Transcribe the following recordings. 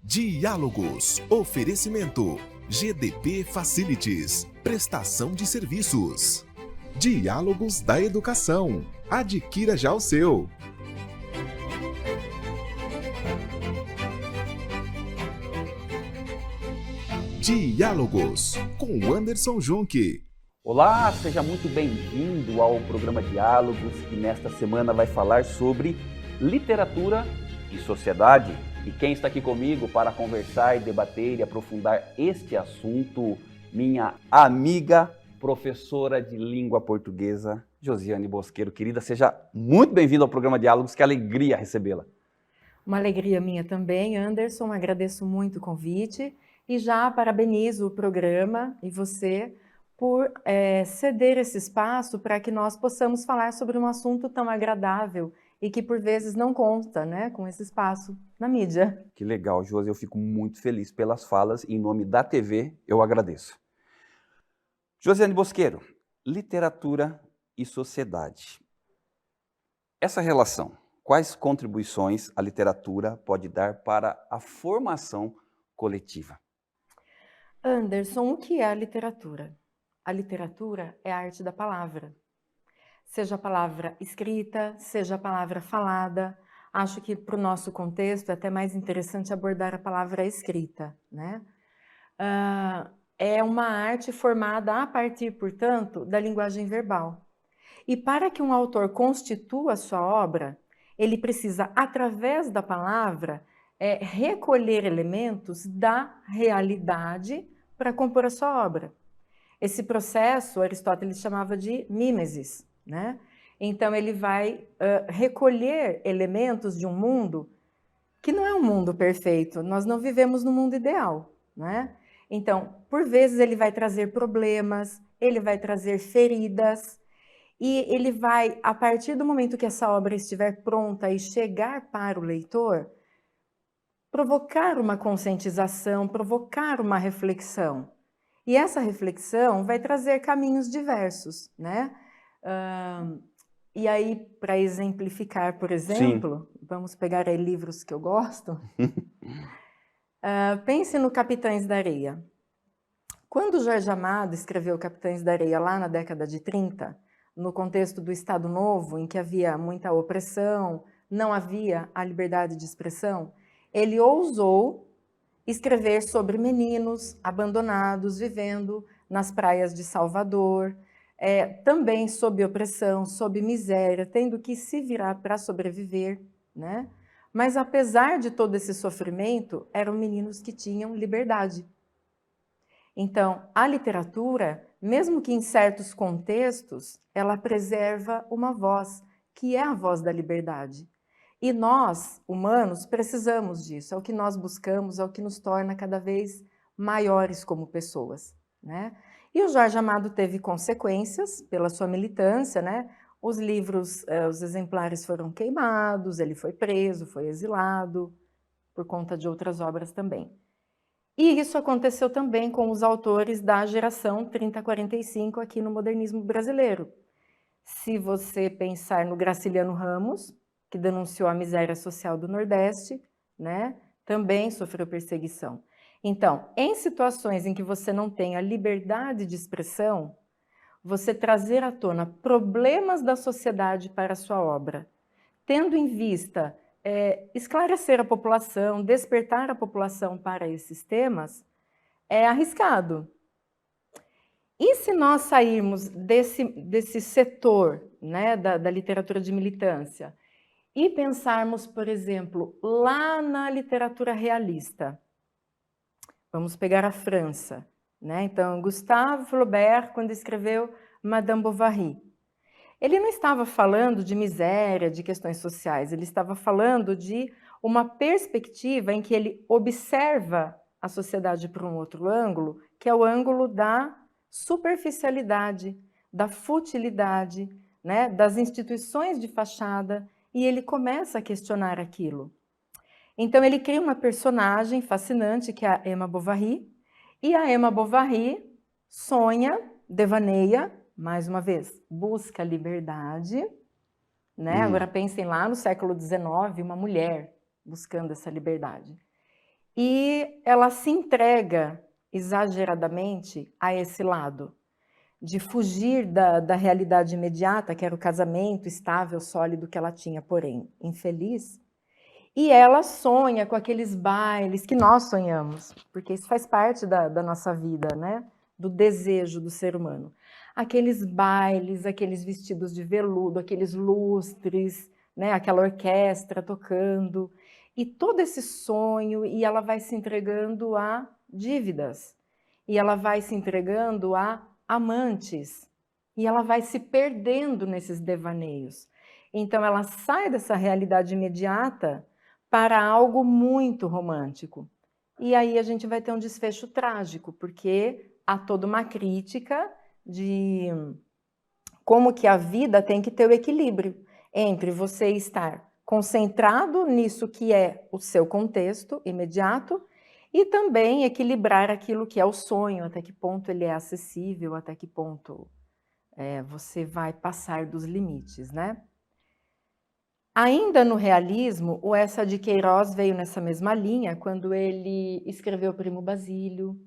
Diálogos. Oferecimento. GDP Facilities. Prestação de serviços. Diálogos da Educação. Adquira já o seu. Diálogos com Anderson Junque. Olá, seja muito bem-vindo ao programa Diálogos, que nesta semana vai falar sobre literatura e sociedade. E quem está aqui comigo para conversar e debater e aprofundar este assunto, minha amiga, professora de língua portuguesa, Josiane Bosqueiro. Querida, seja muito bem-vinda ao programa Diálogos, que alegria recebê-la. Uma alegria minha também, Anderson, agradeço muito o convite e já parabenizo o programa e você por ceder esse espaço para que nós possamos falar sobre um assunto tão agradável e que por vezes não conta, né, com esse espaço na mídia. Que legal, Josi, eu fico muito feliz pelas falas e em nome da TV eu agradeço. Josiane Bosqueiro, literatura e sociedade. Essa relação, quais contribuições a literatura pode dar para a formação coletiva? Anderson, o que é a literatura? A literatura é a arte da palavra. Seja a palavra escrita, seja a palavra falada. Acho que para o nosso contexto é até mais interessante abordar a palavra escrita, né? É uma arte formada a partir, portanto, da linguagem verbal. E para que um autor constitua a sua obra, ele precisa, através da palavra, recolher elementos da realidade para compor a sua obra. Esse processo, Aristóteles chamava de mimesis, né? Então ele vai recolher elementos de um mundo que não é um mundo perfeito, nós não vivemos no mundo ideal, né? Então, por vezes ele vai trazer problemas, ele vai trazer feridas, e ele vai, a partir do momento que essa obra estiver pronta e chegar para o leitor, provocar uma conscientização, provocar uma reflexão. E essa reflexão vai trazer caminhos diversos, né? E aí, para exemplificar, por exemplo, vamos pegar aí livros que eu gosto. Pense no Capitães da Areia. Quando Jorge Amado escreveu Capitães da Areia lá na década de 30, no contexto do Estado Novo, em que havia muita opressão, não havia a liberdade de expressão, ele ousou escrever sobre meninos abandonados vivendo nas praias de Salvador, também sob opressão, sob miséria, tendo que se virar para sobreviver, né? Mas apesar de todo esse sofrimento, eram meninos que tinham liberdade. Então, a literatura, mesmo que em certos contextos, ela preserva uma voz, que é a voz da liberdade. E nós, humanos, precisamos disso, é o que nós buscamos, é o que nos torna cada vez maiores como pessoas, né? E o Jorge Amado teve consequências pela sua militância, né? Os livros, os exemplares foram queimados, ele foi preso, foi exilado, por conta de outras obras também. E isso aconteceu também com os autores da geração 30-45 aqui no modernismo brasileiro. Se você pensar no Graciliano Ramos, que denunciou a miséria social do Nordeste, né, também sofreu perseguição. Então, em situações em que você não tem a liberdade de expressão, você trazer à tona problemas da sociedade para a sua obra, tendo em vista esclarecer a população, despertar a população para esses temas, é arriscado. E se nós sairmos desse setor, né, da literatura de militância e pensarmos, por exemplo, lá na literatura realista, vamos pegar a França, né? Então, Gustave Flaubert, quando escreveu Madame Bovary, ele não estava falando de miséria, de questões sociais, ele estava falando de uma perspectiva em que ele observa a sociedade por um outro ângulo, que é o ângulo da superficialidade, da futilidade, né, das instituições de fachada, e ele começa a questionar aquilo. Então ele cria uma personagem fascinante, que é a Emma Bovary, e a Emma Bovary sonha, devaneia, mais uma vez, busca liberdade, né? Agora pensem lá no século XIX, uma mulher buscando essa liberdade. e ela se entrega exageradamente a esse lado, de fugir da realidade imediata, que era o casamento estável, sólido que ela tinha, porém infeliz. E ela sonha com aqueles bailes que nós sonhamos, porque isso faz parte da nossa vida, né? Do desejo do ser humano. Aqueles bailes, aqueles vestidos de veludo, aqueles lustres, né? Aquela orquestra tocando. E todo esse sonho, e ela vai se entregando a dívidas. E ela vai se entregando a amantes. E ela vai se perdendo nesses devaneios. Então ela sai dessa realidade imediata para algo muito romântico. E aí a gente vai ter um desfecho trágico, porque há toda uma crítica de como que a vida tem que ter o equilíbrio entre você estar concentrado nisso que é o seu contexto imediato e também equilibrar aquilo que é o sonho, até que ponto ele é acessível, até que ponto você vai passar dos limites, né? Ainda no realismo, o Eça de Queiroz veio nessa mesma linha quando ele escreveu Primo Basílio,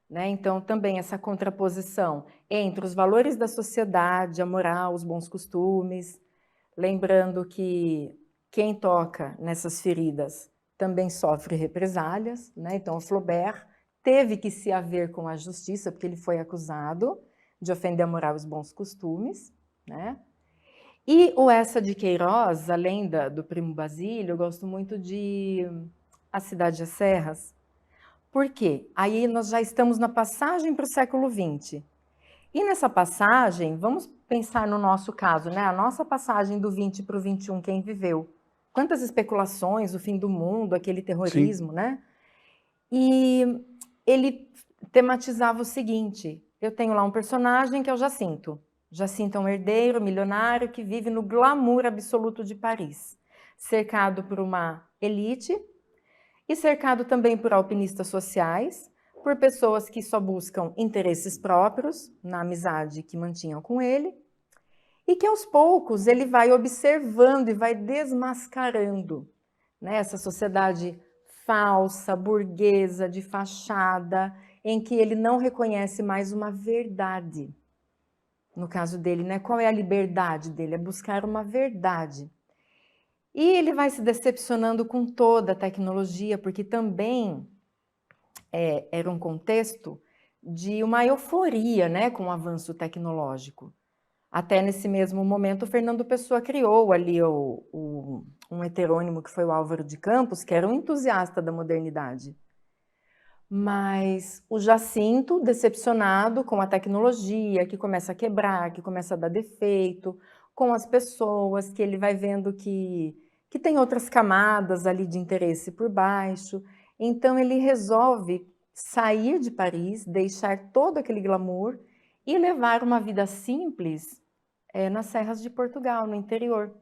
né? Então também essa contraposição entre os valores da sociedade, a moral, os bons costumes, lembrando que quem toca nessas feridas também sofre represálias, né? Então o Flaubert teve que se haver com a justiça porque ele foi acusado de ofender a moral e os bons costumes, né? E o Eça de Queiroz, além do Primo Basílio, eu gosto muito de A Cidade das Serras. Por quê? Aí nós já estamos na passagem para o século XX. E nessa passagem, vamos pensar no nosso caso, né? A nossa passagem do 20 para o 21, quem viveu? Quantas especulações, o fim do mundo, aquele terrorismo, sim, né? E ele tematizava o seguinte, eu tenho lá um personagem que é o Jacinto. Jacinto é um herdeiro milionário que vive no glamour absoluto de Paris, cercado por uma elite e cercado também por alpinistas sociais, por pessoas que só buscam interesses próprios na amizade que mantinham com ele, e que aos poucos ele vai observando e vai desmascarando, né, essa sociedade falsa, burguesa, de fachada, em que ele não reconhece mais uma verdade. No caso dele, né, qual é a liberdade dele? É buscar uma verdade. E ele vai se decepcionando com toda a tecnologia, porque também era um contexto de uma euforia, né, com o avanço tecnológico. Até nesse mesmo momento, o Fernando Pessoa criou ali um heterônimo que foi o Álvaro de Campos, que era um entusiasta da modernidade. Mas o Jacinto, decepcionado com a tecnologia, que começa a quebrar, que começa a dar defeito, com as pessoas, que ele vai vendo que tem outras camadas ali de interesse por baixo. Então ele resolve sair de Paris, deixar todo aquele glamour e levar uma vida simples nas serras de Portugal, no interior,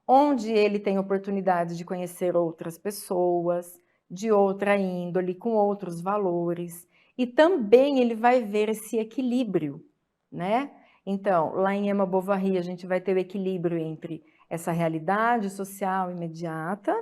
onde ele tem oportunidade de conhecer outras pessoas, de outra índole, com outros valores, e também ele vai ver esse equilíbrio, né? Então, lá em Emma Bovary, a gente vai ter o equilíbrio entre essa realidade social imediata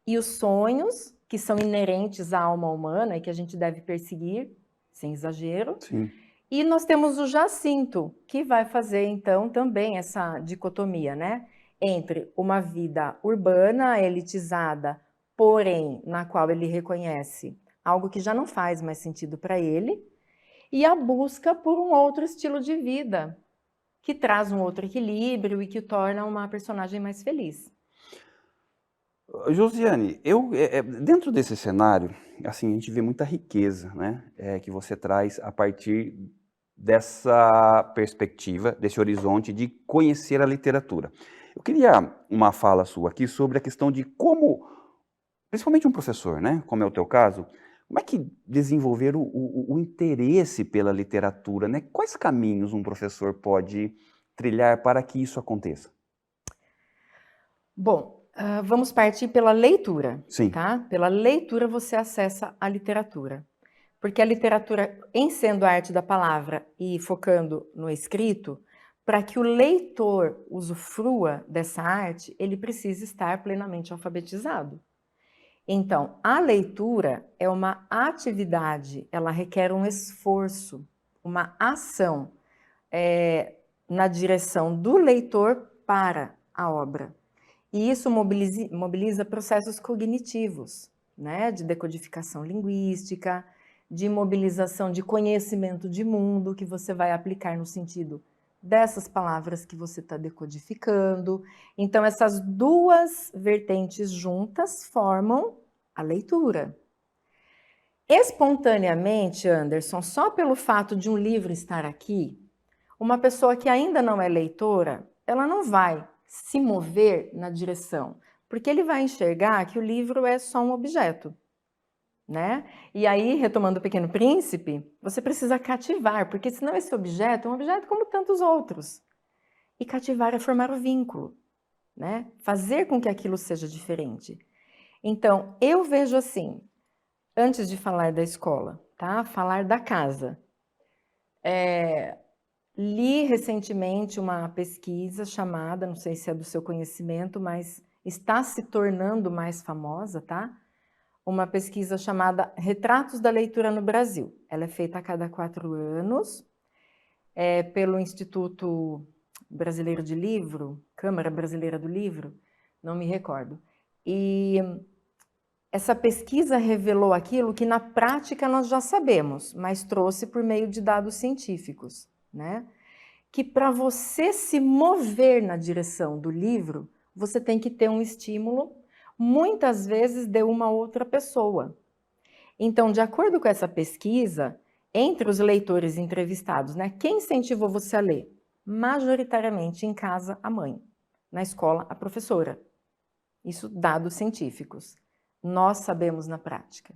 e os sonhos que são inerentes à alma humana e que a gente deve perseguir, sem exagero. Sim. E nós temos o Jacinto, que vai fazer, então, também essa dicotomia, né? Entre uma vida urbana, elitizada, porém, na qual ele reconhece algo que já não faz mais sentido para ele, e a busca por um outro estilo de vida, que traz um outro equilíbrio e que torna uma personagem mais feliz. Josiane, dentro desse cenário, assim, a gente vê muita riqueza, né, que você traz a partir dessa perspectiva, desse horizonte de conhecer a literatura. Eu queria uma fala sua aqui sobre a questão de como, principalmente um professor, né, como é o teu caso, como é que desenvolver o interesse pela literatura, né? Quais caminhos um professor pode trilhar para que isso aconteça? Bom, vamos partir pela leitura, Sim. tá? Pela leitura você acessa a literatura. Porque a literatura, em sendo a arte da palavra e focando no escrito, para que o leitor usufrua dessa arte, ele precisa estar plenamente alfabetizado. Então, a leitura é uma atividade, ela requer um esforço, uma ação na direção do leitor para a obra. E isso mobiliza processos cognitivos, né? De decodificação linguística, de mobilização de conhecimento de mundo que você vai aplicar no sentido dessas palavras que você está decodificando. Então, essas duas vertentes juntas formam a leitura. Espontaneamente, Anderson, só pelo fato de um livro estar aqui, uma pessoa que ainda não é leitora, ela não vai se mover na direção, porque ele vai enxergar que o livro é só um objeto, né? E aí, retomando o Pequeno Príncipe, você precisa cativar, porque senão esse objeto é um objeto como tantos outros. E cativar é formar o vínculo, né? Fazer com que aquilo seja diferente. Então, eu vejo assim, antes de falar da escola, tá? Falar da casa. Li recentemente uma pesquisa chamada, não sei se é do seu conhecimento, mas está se tornando mais famosa, tá? Uma pesquisa chamada Retratos da Leitura no Brasil. Ela é feita a cada 4 anos, pelo Instituto Brasileiro de Livro, Câmara Brasileira do Livro, não me recordo. E essa pesquisa revelou aquilo que na prática nós já sabemos, mas trouxe por meio de dados científicos, né? Que para você se mover na direção do livro, você tem que ter um estímulo, muitas vezes de uma outra pessoa. Então, de acordo com essa pesquisa, entre os leitores entrevistados, né, quem incentivou você a ler? Majoritariamente em casa, a mãe. Na escola, a professora. Isso dados científicos. Nós sabemos na prática.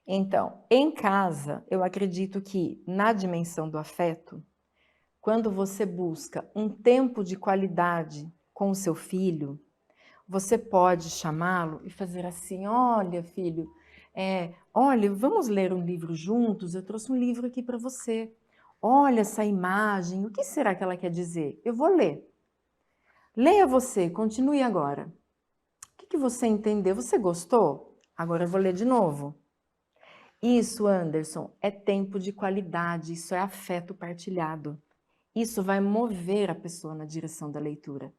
Então, em casa, eu acredito que na dimensão do afeto, quando você busca um tempo de qualidade com o seu filho, você pode chamá-lo e fazer assim: olha, filho, olha, vamos ler um livro juntos? Eu trouxe um livro aqui para você. Olha essa imagem, o que será que ela quer dizer? Eu vou ler. Leia você, continue agora. O que você entendeu? Você gostou? Agora eu vou ler de novo. Isso, Anderson, é tempo de qualidade, isso é afeto partilhado. Isso vai mover a pessoa na direção da leitura.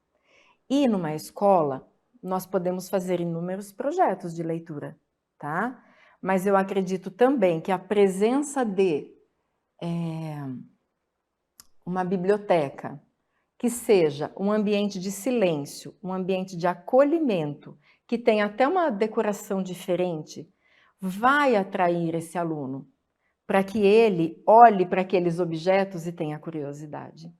E numa escola, nós podemos fazer inúmeros projetos de leitura, tá? Mas eu acredito também que a presença de uma biblioteca, que seja um ambiente de silêncio, um ambiente de acolhimento, que tenha até uma decoração diferente, vai atrair esse aluno, para que ele olhe para aqueles objetos e tenha curiosidade.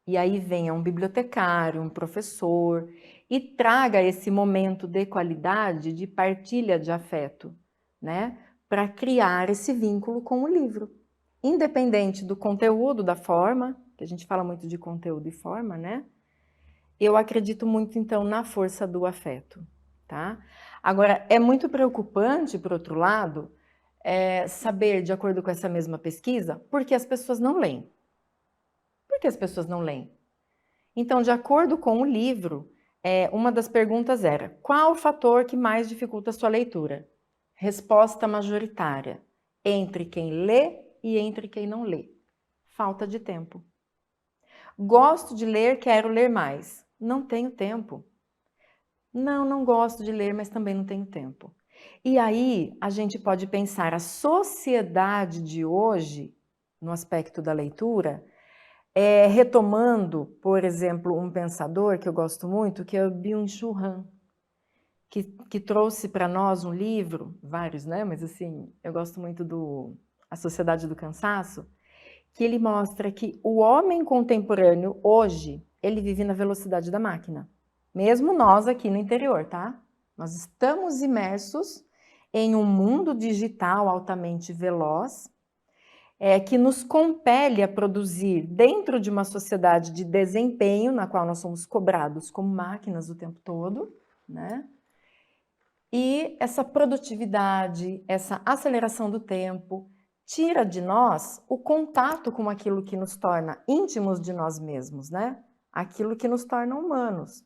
E aí venha um bibliotecário, um professor, e traga esse momento de qualidade, de partilha de afeto, né? Para criar esse vínculo com o livro. Independente do conteúdo, da forma, que a gente fala muito de conteúdo e forma, né? Eu acredito muito, então, na força do afeto, tá? Agora, é muito preocupante, por outro lado, saber, de acordo com essa mesma pesquisa, por que as pessoas não leem. Por que as pessoas não leem? Então, de acordo com o livro, uma das perguntas era: qual o fator que mais dificulta a sua leitura? Resposta majoritária: entre quem lê e entre quem não lê. Falta de tempo. Gosto de ler, quero ler mais. Não tenho tempo. Não gosto de ler, mas também não tenho tempo. E aí, a gente pode pensar a sociedade de hoje, no aspecto da leitura, retomando, por exemplo, um pensador que eu gosto muito, que é o Byung-Chul Han, que trouxe para nós um livro, vários, né? Mas assim, eu gosto muito do A Sociedade do Cansaço, que ele mostra que o homem contemporâneo, hoje, ele vive na velocidade da máquina. Mesmo nós aqui no interior, tá? Nós estamos imersos em um mundo digital altamente veloz, que nos compele a produzir dentro de uma sociedade de desempenho, na qual nós somos cobrados como máquinas o tempo todo, né? E essa produtividade, essa aceleração do tempo, tira de nós o contato com aquilo que nos torna íntimos de nós mesmos, né? Aquilo que nos torna humanos.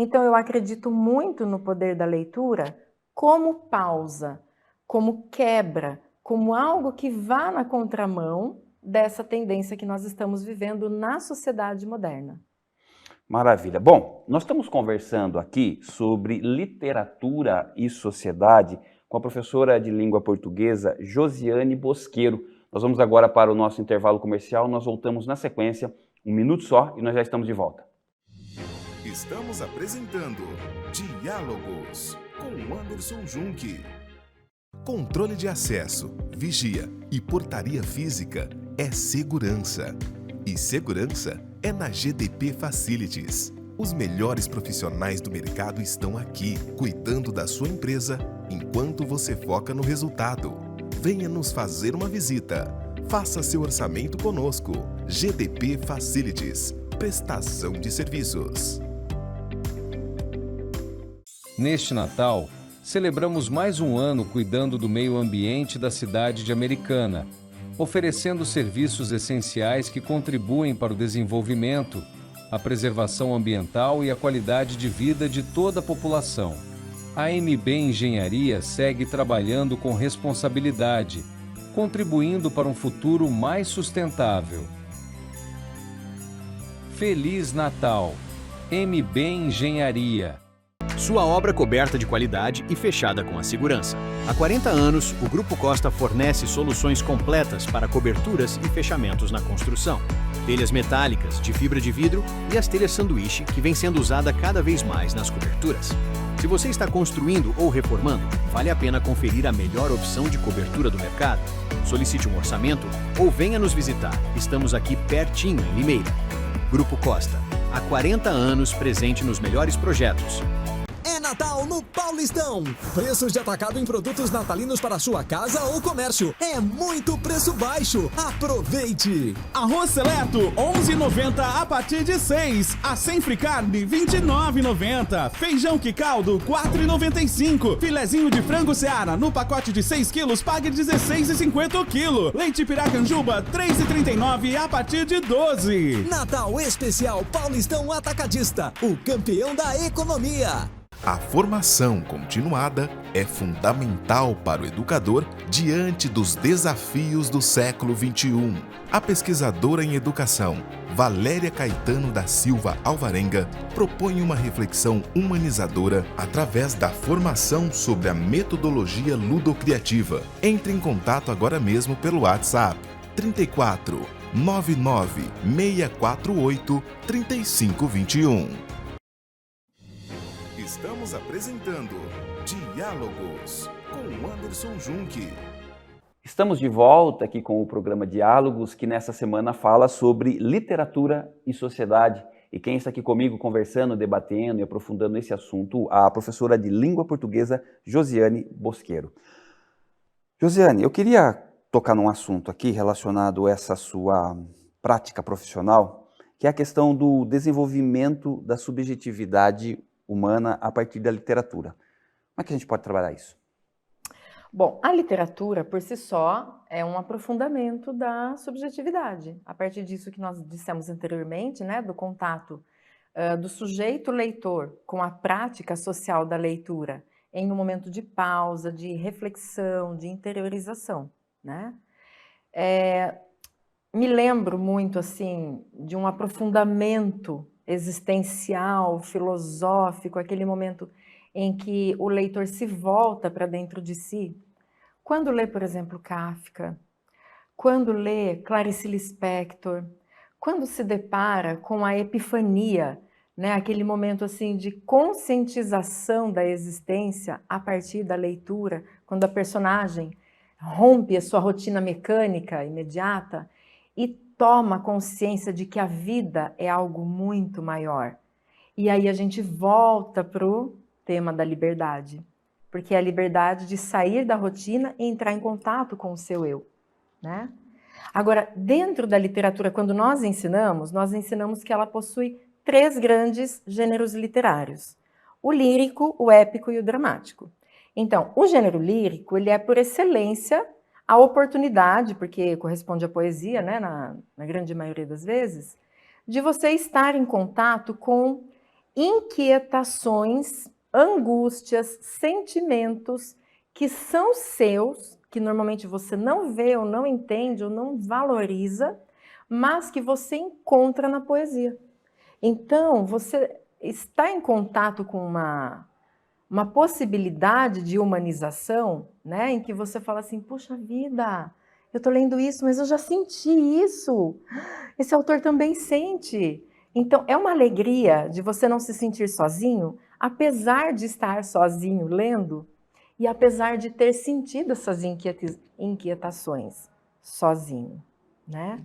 Então, eu acredito muito no poder da leitura como pausa, como quebra, como algo que vá na contramão dessa tendência que nós estamos vivendo na sociedade moderna. Maravilha. Bom, nós estamos conversando aqui sobre literatura e sociedade com a professora de língua portuguesa Josiane Bosqueiro. Nós vamos agora para o nosso intervalo comercial, nós voltamos na sequência, 1 minuto só e nós já estamos de volta. Estamos apresentando Diálogos com Anderson Junque. Controle de acesso, vigia e portaria física é segurança. E segurança é na GDP Facilities. Os melhores profissionais do mercado estão aqui, cuidando da sua empresa, enquanto você foca no resultado. Venha nos fazer uma visita. Faça seu orçamento conosco. GDP Facilities. Prestação de serviços. Neste Natal, celebramos mais um ano cuidando do meio ambiente da cidade de Americana, oferecendo serviços essenciais que contribuem para o desenvolvimento, a preservação ambiental e a qualidade de vida de toda a população. A MB Engenharia segue trabalhando com responsabilidade, contribuindo para um futuro mais sustentável. Feliz Natal! MB Engenharia. Sua obra coberta de qualidade e fechada com a segurança. Há 40 anos, o Grupo Costa fornece soluções completas para coberturas e fechamentos na construção. Telhas metálicas, de fibra de vidro e as telhas sanduíche, que vem sendo usada cada vez mais nas coberturas. Se você está construindo ou reformando, vale a pena conferir a melhor opção de cobertura do mercado. Solicite um orçamento ou venha nos visitar. Estamos aqui pertinho, em Limeira. Grupo Costa, há 40 anos presente nos melhores projetos. É Natal no Paulistão. Preços de atacado em produtos natalinos para sua casa ou comércio. É muito preço baixo. Aproveite! Arroz Seleto, 11,90 a partir de 6. A Sempre Carne, 29,90. Feijão que caldo, 4,95. Filezinho de frango Seara, no pacote de 6 quilos, pague 16,50 o quilo. Leite Piracanjuba, 3,39 a partir de 12. Natal Especial Paulistão Atacadista, o campeão da economia. A formação continuada é fundamental para o educador diante dos desafios do século XXI. A pesquisadora em educação, Valéria Caetano da Silva Alvarenga, propõe uma reflexão humanizadora através da formação sobre a metodologia ludocriativa. Entre em contato agora mesmo pelo WhatsApp 34 99 648 3521. Estamos apresentando Diálogos com Anderson Junque. Estamos de volta aqui com o programa Diálogos, que nessa semana fala sobre literatura e sociedade. E quem está aqui comigo conversando, debatendo e aprofundando esse assunto, a professora de língua portuguesa Josiane Bosqueiro. Josiane, eu queria tocar num assunto aqui relacionado a essa sua prática profissional, que é a questão do desenvolvimento da subjetividade humana a partir da literatura. Como é que a gente pode trabalhar isso? Bom, a literatura, por si só, é um aprofundamento da subjetividade. A partir disso que nós dissemos anteriormente, né, do contato do sujeito leitor com a prática social da leitura em um momento de pausa, de reflexão, de interiorização, né? Me lembro muito, assim, de um aprofundamento existencial, filosófico, aquele momento em que o leitor se volta para dentro de si. Quando lê, por exemplo, Kafka, quando lê Clarice Lispector, quando se depara com a epifania, né, aquele momento assim de conscientização da existência a partir da leitura, quando a personagem rompe a sua rotina mecânica imediata e toma consciência de que a vida é algo muito maior. E aí a gente volta para o tema da liberdade, porque é a liberdade de sair da rotina e entrar em contato com o seu eu, né? Agora, dentro da literatura, quando nós ensinamos que ela possui 3 grandes gêneros literários: o lírico, o épico e o dramático. Então, o gênero lírico, ele é por excelência a oportunidade, porque corresponde à poesia, né, na grande maioria das vezes, de você estar em contato com inquietações, angústias, sentimentos que são seus, que normalmente você não vê ou não entende ou não valoriza, mas que você encontra na poesia. Então, você está em contato com uma possibilidade de humanização, né, em que você fala assim, puxa vida, eu estou lendo isso, mas eu já senti isso. Esse autor também sente. Então, é uma alegria de você não se sentir sozinho, apesar de estar sozinho lendo e apesar de ter sentido essas inquietações sozinho, né?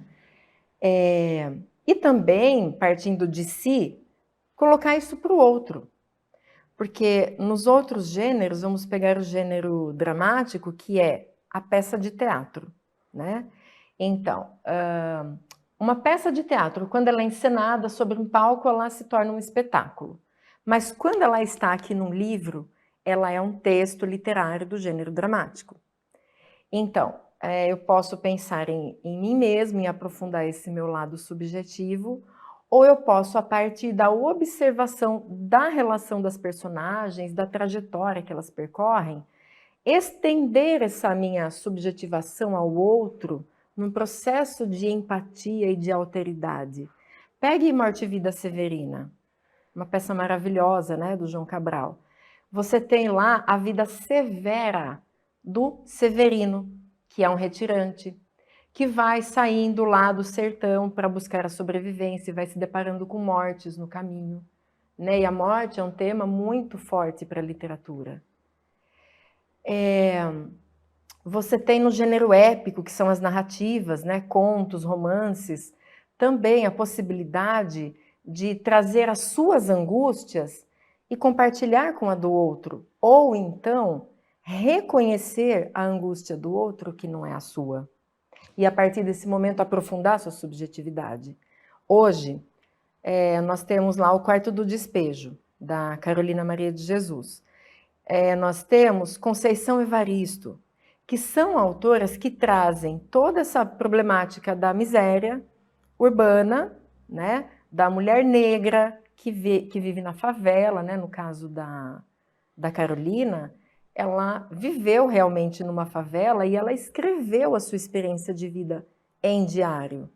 E também, partindo de si, colocar isso para o outro. Porque nos outros gêneros, vamos pegar o gênero dramático, que é a peça de teatro, né? Então, uma peça de teatro, quando ela é encenada sobre um palco, ela se torna um espetáculo. Mas quando ela está aqui num livro, ela é um texto literário do gênero dramático. Então, eu posso pensar em mim mesmo, em aprofundar esse meu lado subjetivo, ou eu posso, a partir da observação da relação das personagens, da trajetória que elas percorrem, estender essa minha subjetivação ao outro num processo de empatia e de alteridade. Pegue Morte e Vida Severina, uma peça maravilhosa, né, do João Cabral. Você tem lá a vida severa do Severino, que é um retirante, que vai saindo lá do sertão para buscar a sobrevivência e vai se deparando com mortes no caminho, né? E a morte é um tema muito forte para a literatura. Você tem no gênero épico, que são as narrativas, né? Contos, romances, também a possibilidade de trazer as suas angústias e compartilhar com a do outro, ou então reconhecer a angústia do outro que não é a sua. E a partir desse momento aprofundar sua subjetividade. Hoje, nós temos lá o Quarto do Despejo, da Carolina Maria de Jesus. Nós temos Conceição Evaristo, que são autoras que trazem toda essa problemática da miséria urbana, né, da mulher negra que vive na favela, né, no caso da Carolina, ela viveu realmente numa favela e ela escreveu a sua experiência de vida em diário.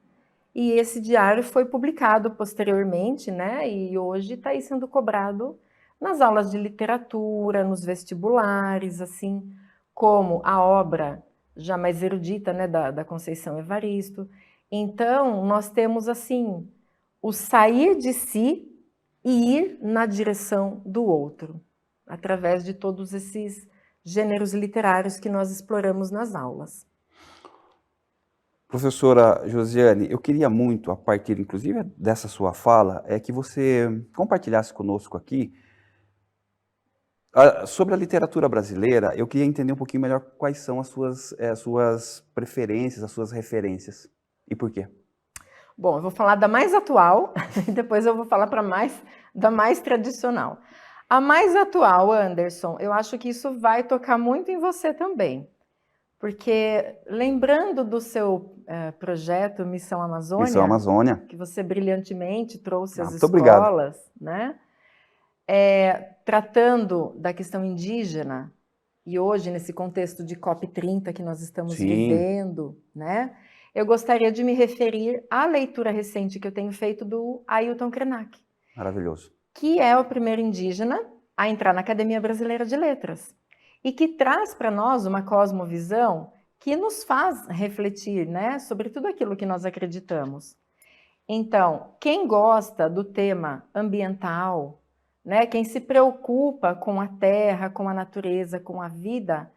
E esse diário foi publicado posteriormente, né? E hoje está aí sendo cobrado nas aulas de literatura, nos vestibulares, assim como a obra já mais erudita, né, da Conceição Evaristo. Então, nós temos, assim, o sair de si e ir na direção do outro, através de todos esses gêneros literários que nós exploramos nas aulas. Professora Josiane, eu queria muito, a partir inclusive dessa sua fala, que você compartilhasse conosco aqui sobre a literatura brasileira. Eu queria entender um pouquinho melhor quais são as suas preferências, as suas referências e por quê. Bom, eu vou falar da mais atual e depois eu vou falar da mais tradicional. A mais atual, Anderson, eu acho que isso vai tocar muito em você também. Porque, lembrando do seu projeto Missão Amazônia, Missão Amazônia, que você brilhantemente trouxe às escolas, né? Tratando da questão indígena, e hoje, nesse contexto de COP30 que nós estamos vivendo, né? Eu gostaria de me referir à leitura recente que eu tenho feito do Ailton Krenak. Maravilhoso. Que é o primeiro indígena a entrar na Academia Brasileira de Letras. E que traz para nós uma cosmovisão que nos faz refletir, né, sobre tudo aquilo que nós acreditamos. Então, quem gosta do tema ambiental, né, quem se preocupa com a terra, com a natureza, com a vida,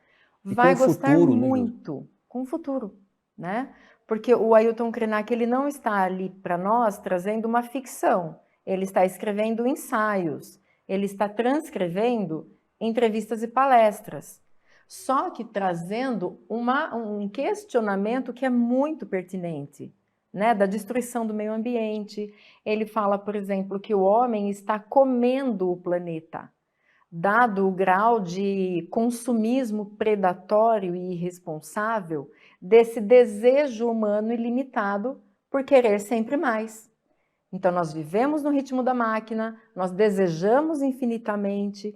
vai gostar muito com o futuro, né? Porque o Ailton Krenak, ele não está ali para nós trazendo uma ficção, ele está escrevendo ensaios, ele está transcrevendo entrevistas e palestras, só que trazendo um questionamento que é muito pertinente, né, da destruição do meio ambiente. Ele fala, por exemplo, que o homem está comendo o planeta, dado o grau de consumismo predatório e irresponsável desse desejo humano ilimitado por querer sempre mais. Então, nós vivemos no ritmo da máquina, nós desejamos infinitamente.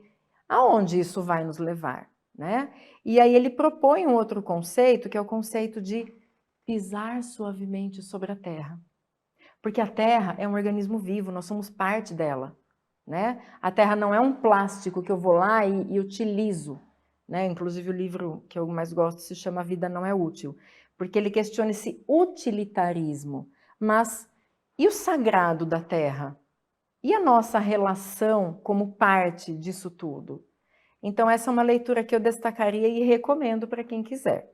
Aonde isso vai nos levar, né? E aí ele propõe um outro conceito, que é o conceito de pisar suavemente sobre a Terra. Porque a Terra é um organismo vivo, nós somos parte dela, né? A Terra não é um plástico que eu vou lá e utilizo, né? Inclusive o livro que eu mais gosto se chama A Vida Não é Útil, porque ele questiona esse utilitarismo. Mas e o sagrado da Terra? E a nossa relação como parte disso tudo? Então, essa é uma leitura que eu destacaria e recomendo para quem quiser.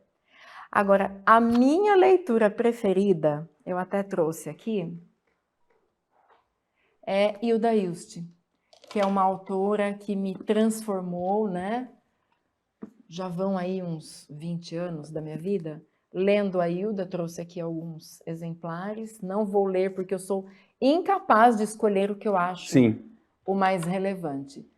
Agora, a minha leitura preferida, eu até trouxe aqui, é Hilda Hilst, que é uma autora que me transformou, né? Já vão aí uns 20 anos da minha vida lendo a Hilda, trouxe aqui alguns exemplares. Não vou ler porque eu sou incapaz de escolher o que eu acho o mais relevante.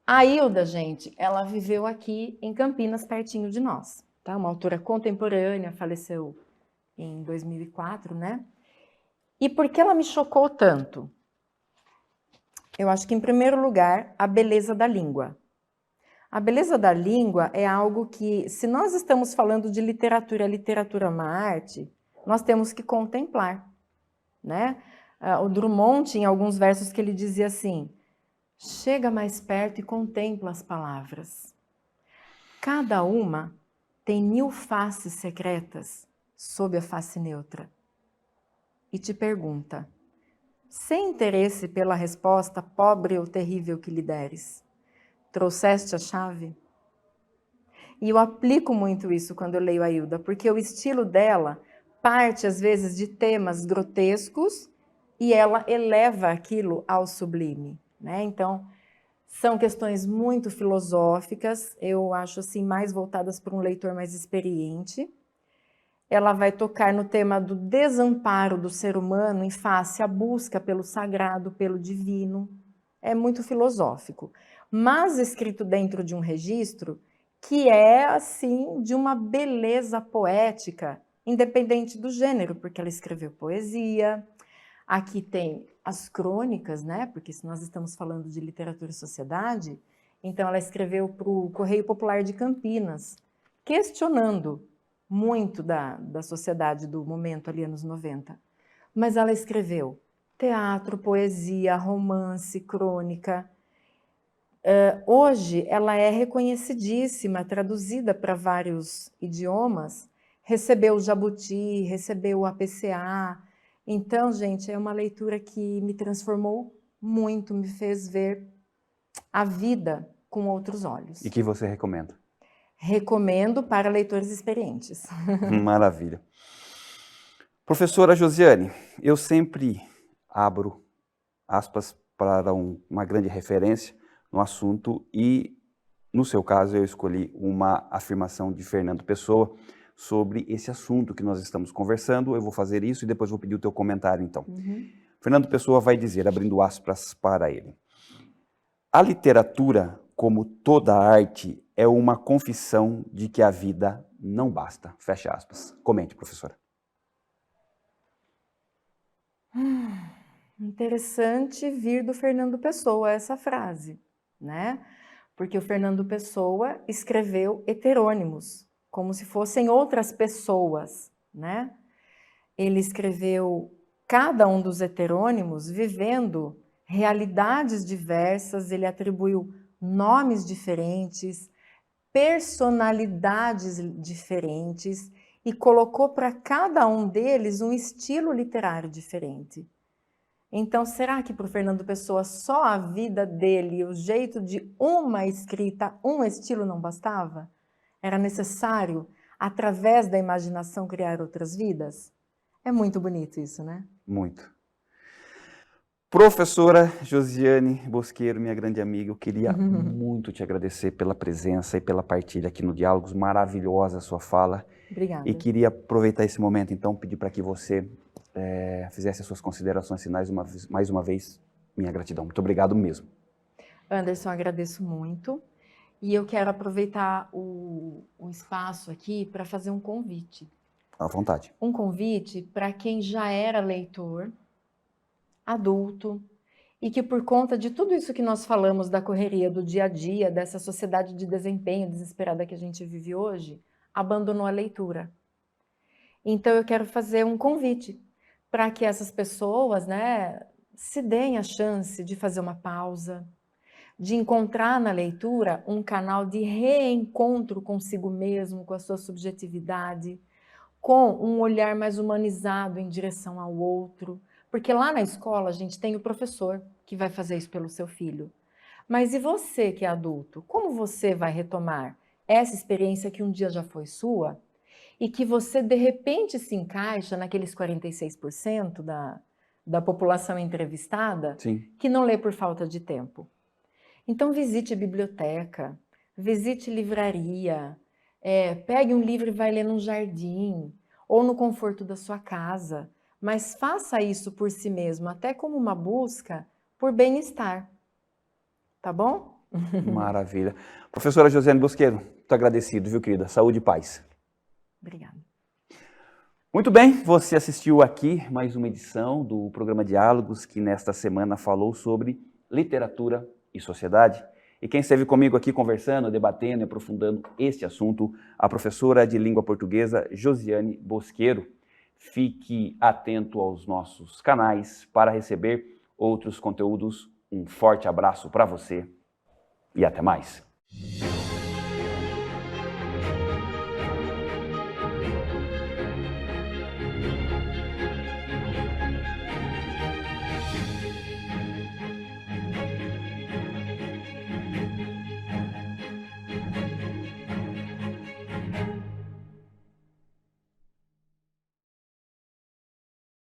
A Hilda, gente, ela viveu aqui em Campinas, pertinho de nós, tá? Uma autora contemporânea, faleceu em 2004, né? E por que ela me chocou tanto? Eu acho que, em primeiro lugar, a beleza da língua. A beleza da língua é algo que, se nós estamos falando de literatura, a literatura é uma arte, nós temos que contemplar, né? O Drummond, em alguns versos que ele dizia assim: chega mais perto e contempla as palavras. Cada uma tem 1000 faces secretas sob a face neutra. E te pergunta, sem interesse pela resposta pobre ou terrível que lhe deres, trouxeste a chave? E eu aplico muito isso quando eu leio a Hilda, porque o estilo dela parte, às vezes, de temas grotescos e ela eleva aquilo ao sublime, né? Então, são questões muito filosóficas, eu acho assim, mais voltadas para um leitor mais experiente. Ela vai tocar no tema do desamparo do ser humano em face à busca pelo sagrado, pelo divino. É muito filosófico, mas escrito dentro de um registro que é, assim, de uma beleza poética, independente do gênero, porque ela escreveu poesia. Aqui tem as crônicas, né? Porque se nós estamos falando de literatura e sociedade, então ela escreveu para o Correio Popular de Campinas, questionando muito da sociedade do momento ali, anos 90. Mas ela escreveu teatro, poesia, romance, crônica. Hoje ela é reconhecidíssima, traduzida para vários idiomas, recebeu o Jabuti, recebeu o APCA. Então, gente, é uma leitura que me transformou muito, me fez ver a vida com outros olhos. E que você recomenda? Recomendo para leitores experientes. Maravilha. Professora Josiane, eu sempre abro aspas para uma grande referência no assunto e, no seu caso, eu escolhi uma afirmação de Fernando Pessoa sobre esse assunto que nós estamos conversando. Eu vou fazer isso e depois vou pedir o teu comentário, então. Fernando Pessoa vai dizer, abrindo aspas para ele: a literatura, como toda arte, é uma confissão de que a vida não basta. Fecha aspas. Comente, professora. Interessante vir do Fernando Pessoa essa frase, né? Porque o Fernando Pessoa escreveu heterônimos, como se fossem outras pessoas, né? Ele escreveu cada um dos heterônimos vivendo realidades diversas, ele atribuiu nomes diferentes, personalidades diferentes e colocou para cada um deles um estilo literário diferente. Então, será que para o Fernando Pessoa só a vida dele, o jeito de uma escrita, um estilo não bastava? Era necessário, através da imaginação, criar outras vidas? É muito bonito isso, né? Muito. Professora Josiane Bosqueiro, minha grande amiga, eu queria muito te agradecer pela presença e pela partilha aqui no Diálogos. Maravilhosa a sua fala. Obrigada. E queria aproveitar esse momento, então, pedir para que você fizesse as suas considerações finais mais uma vez. Minha gratidão. Muito obrigado mesmo. Anderson, agradeço muito. E eu quero aproveitar o espaço aqui para fazer um convite. À vontade. Um convite para quem já era leitor adulto, e que por conta de tudo isso que nós falamos da correria do dia a dia, dessa sociedade de desempenho desesperada que a gente vive hoje, abandonou a leitura. Então eu quero fazer um convite para que essas pessoas, né, se deem a chance de fazer uma pausa, de encontrar na leitura um canal de reencontro consigo mesmo, com a sua subjetividade, com um olhar mais humanizado em direção ao outro, porque lá na escola a gente tem o professor que vai fazer isso pelo seu filho. Mas e você que é adulto? Como você vai retomar essa experiência que um dia já foi sua e que você de repente se encaixa naqueles 46% da população entrevistada Sim. que não lê por falta de tempo? Então visite a biblioteca, visite livraria, pegue um livro e vai ler num jardim ou no conforto da sua casa, mas faça isso por si mesmo, até como uma busca por bem-estar, tá bom? Maravilha. Professora Josiane Bosqueiro, muito agradecido, viu, querida? Saúde e paz. Obrigada. Muito bem, você assistiu aqui mais uma edição do programa Diálogos, que nesta semana falou sobre literatura e sociedade. E quem esteve comigo aqui conversando, debatendo e aprofundando este assunto, a professora de língua portuguesa Josiane Bosqueiro. Fique atento aos nossos canais para receber outros conteúdos. Um forte abraço para você e até mais.